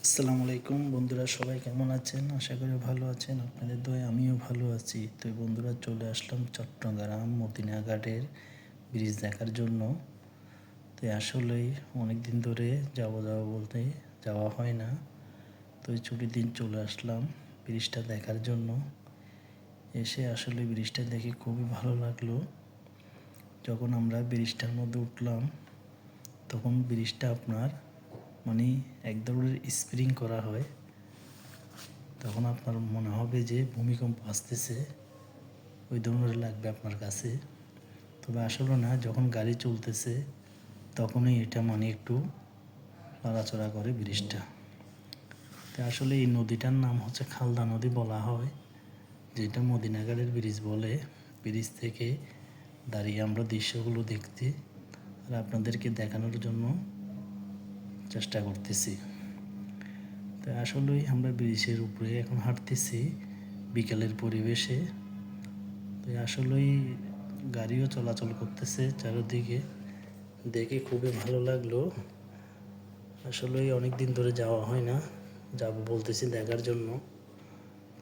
আসসালামু আলাইকুম বন্ধুরা, সবাই কেমন আছেন? আশা করি ভালো আছেন। আপনাদের দয়ায় আমিও ভালো আছি। তো বন্ধুরা, চলে আসলাম চট্টগ্রাম মদিনা ব্রিজ দেখার জন্য। তো আসলেই অনেক দিন ধরে যাবো বলতে যাওয়া হয় না। তো এই ছুটির দিন চলে আসলাম ব্রিজটা দেখার জন্য। এসে আসলে ব্রিজটা দেখে খুবই ভালো লাগলো। যখন আমরা ব্রিজটার মধ্যে উঠলাম, তখন ব্রিজটা আপনার মানে এক ধরনের স্প্রিং করা হয়। তখন আপনার মনে হবে যে ভূমিকম্প আসতেছে, ওই ধরনের লাগবে আপনার কাছে। তবে আসলে না, যখন গাড়ি চলতেছে তখনই এটা একটু নড়াচড়া করে ব্রিজটা। তো আসলে এই নদীটার নাম হচ্ছে খালদা নদী বলা হয়, যেটা মদিনাঘাটের ব্রিজ বলে। ব্রিজ থেকে দাঁড়িয়ে আমরা দৃশ্যগুলো দেখতে আর আপনাদেরকে দেখানোর জন্য চেষ্টা করতেছি। তো আসলেই আমরা ব্রিজের উপরে এখন হাঁটতেছি বিকালের পরিবেশে। তো আসলেই গাড়িও চলাচল করতেছে চারিদিকে, দেখে খুবই ভালো লাগলো। আসলেই অনেক দিন ধরে যাওয়া হয় না, যাব বলতেছি দেখার জন্য।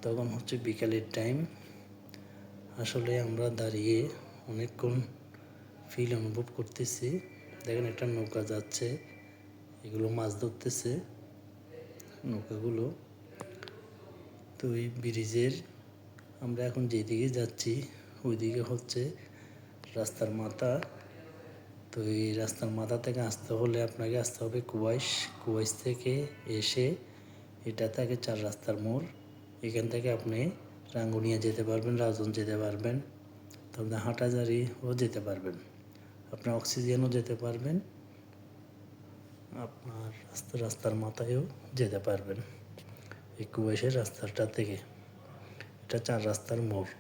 তখন হচ্ছে বিকালের টাইম। আসলে আমরা দাঁড়িয়ে অনেকক্ষণ ফিল অনুভব করতেছি। দেখেন একটা নৌকা যাচ্ছে, এগুলো মাছ ধরতেছে নৌকাগুলো। তো এই ব্রিজের আমরা এখন যেদিকে যাচ্ছি ওইদিকে হচ্ছে রাস্তার মাথা। তো এই রাস্তার মাথা থেকে আসতে হলে আপনাকে আসতে হবে কুয়াইশ। কুয়াইশ থেকে এসে এটা থাকে 4 রাস্তার মোড়। এখান থেকে আপনি রাঙ্গুনিয়া যেতে পারবেন, রাউজান যেতে পারবেন, তারপরে হাটাজারিও যেতে পারবেন, আপনার অক্সিজেনও যেতে পারবেন, আপনার রাস্তার মাথায়ও যেতে পারবেন এই কুয়াইশের রাস্তাটা থেকে। এটা 4 রাস্তার মোড়।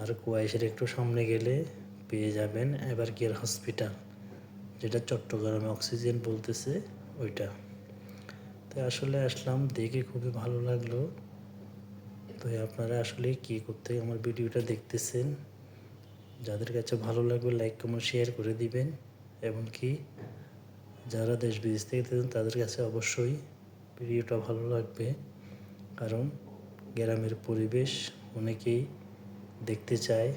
আর কুয়াইশের একটু সামনে গেলে পেয়ে যাবেন এবার কেয়ার হসপিটাল, যেটা চট্টগ্রামে অক্সিজেন বলতেছে ওইটা। তো আসলে আসলাম, দেখে খুবই ভালো লাগলো। তো আপনারা আসলে কী করতে আমার ভিডিওটা দেখতেছেন, যাদের কাছে ভালো লাগবে লাইক কমেন্ট শেয়ার করে দিবেন। এমনকি যারা দেশ বিদেশ থেকে দেখেন তাদের কাছে অবশ্যই ভিডিওটা ভালো লাগবে, কারণ গ্রামের পরিবেশ অনেকেই দেখতে চায়।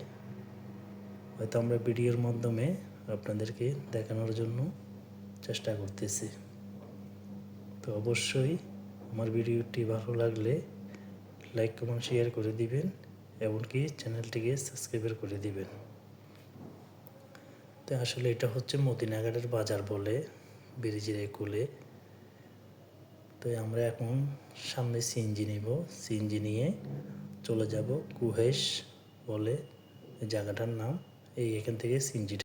হয়তো আমরা ভিডিওর মাধ্যমে আপনাদেরকে দেখানোর জন্য চেষ্টা করতেছি। তো অবশ্যই আমার ভিডিওটি ভালো লাগলে লাইক কমেন্ট শেয়ার করে দিবেন, এমনকি চ্যানেলটিকে সাবস্ক্রাইব করে দিবেন। তো আসলে এটা হচ্ছে মদিনাঘাটের বাজার বলে, ব্রিজের কোলে। তো আমরা এখন সামনে সিএনজি নিব, সিএনজি নিয়ে চলে যাব কুহেশ বলে জায়গাটার নাম। এখান থেকে সিএনজি